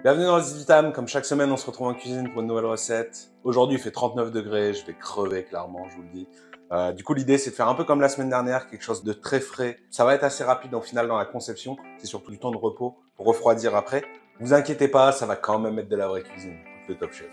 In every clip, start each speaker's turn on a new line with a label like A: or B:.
A: Bienvenue dans les 18 âmes, comme chaque semaine on se retrouve en cuisine pour une nouvelle recette. Aujourd'hui il fait 39 degrés, je vais crever clairement, je vous le dis. Du coup l'idée c'est de faire un peu comme la semaine dernière, quelque chose de très frais. Ça va être assez rapide au final dans la conception, c'est surtout du temps de repos pour refroidir après. Vous inquiétez pas, ça va quand même être de la vraie cuisine, le Top Chef.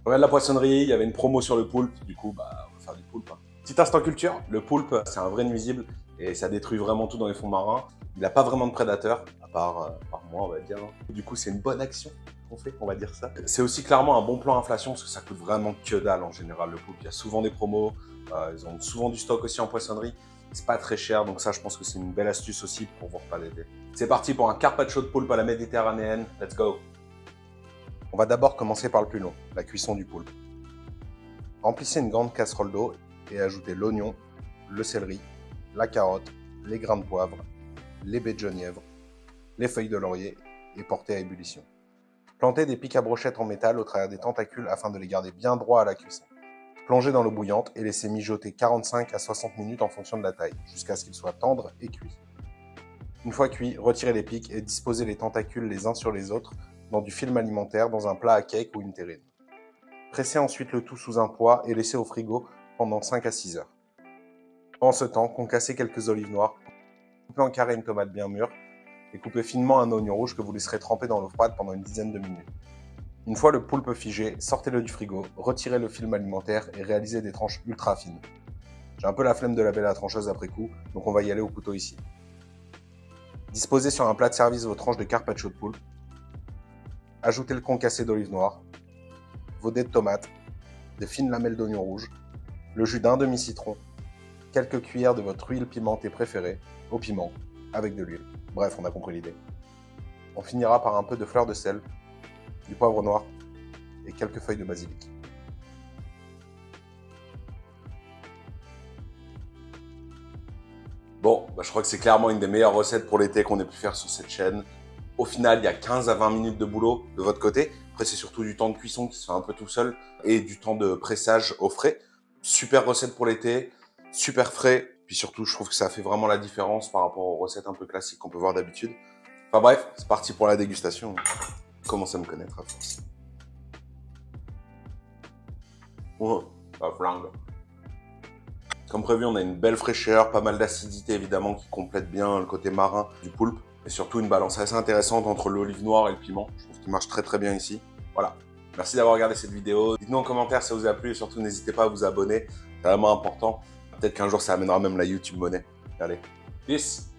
A: On regarde la poissonnerie, il y avait une promo sur le poulpe, du coup bah on va faire du poulpe. Petit instant culture, le poulpe c'est un vrai nuisible et ça détruit vraiment tout dans les fonds marins. Il n'a pas vraiment de prédateurs, à part moi on va dire. Du coup c'est une bonne action qu'on fait, on va dire ça. C'est aussi clairement un bon plan inflation parce que ça coûte vraiment que dalle en général le poulpe. Il y a souvent des promos, ils ont souvent du stock aussi en poissonnerie. C'est pas très cher, donc ça je pense que c'est une belle astuce aussi pour vos repas d'été. C'est parti pour un carpaccio de poulpe à la méditerranéenne, let's go! On va d'abord commencer par le plus long, la cuisson du poulpe. Remplissez une grande casserole d'eau et ajoutez l'oignon, le céleri, la carotte, les grains de poivre, les baies de genièvre, les feuilles de laurier et portez à ébullition. Plantez des pics à brochettes en métal au travers des tentacules afin de les garder bien droits à la cuisson. Plongez dans l'eau bouillante et laissez mijoter 45 à 60 minutes en fonction de la taille, jusqu'à ce qu'ils soient tendres et cuits. Une fois cuits, retirez les pics et disposez les tentacules les uns sur les autres dans du film alimentaire dans un plat à cake ou une terrine. Pressez ensuite le tout sous un poêle et laissez au frigo pendant 5 à 6 heures. Pendant ce temps, concassez quelques olives noires, coupez en carré une tomate bien mûre et coupez finement un oignon rouge que vous laisserez tremper dans l'eau froide pendant une dizaine de minutes. Une fois le poulpe figé, sortez-le du frigo, retirez le film alimentaire et réalisez des tranches ultra fines. J'ai un peu la flemme de laver la trancheuse après coup, donc on va y aller au couteau ici. Disposez sur un plat de service vos tranches de carpaccio de poulpe. Ajoutez le concassé d'olive noire, vos dés de tomates, de fines lamelles d'oignon rouge, le jus d'un demi-citron, quelques cuillères de votre huile pimentée préférée, au piment, avec de l'huile. Bref, on a compris l'idée. On finira par un peu de fleur de sel, du poivre noir et quelques feuilles de basilic. Bon, je crois que c'est clairement une des meilleures recettes pour l'été qu'on ait pu faire sur cette chaîne. Au final, il y a 15 à 20 minutes de boulot de votre côté. Après, c'est surtout du temps de cuisson qui se fait un peu tout seul et du temps de pressage au frais. Super recette pour l'été, super frais. Puis surtout, je trouve que ça fait vraiment la différence par rapport aux recettes un peu classiques qu'on peut voir d'habitude. Enfin bref, c'est parti pour la dégustation. Commencez à me connaître à force. Oh, la flingue. Comme prévu, on a une belle fraîcheur, pas mal d'acidité évidemment qui complète bien le côté marin du poulpe. Et surtout une balance assez intéressante entre l'olive noire et le piment. Je trouve qu'il marche très très bien ici. Voilà. Merci d'avoir regardé cette vidéo. Dites-nous en commentaire si ça vous a plu et surtout n'hésitez pas à vous abonner. C'est vraiment important. Peut-être qu'un jour ça amènera même la YouTube monnaie. Allez, peace!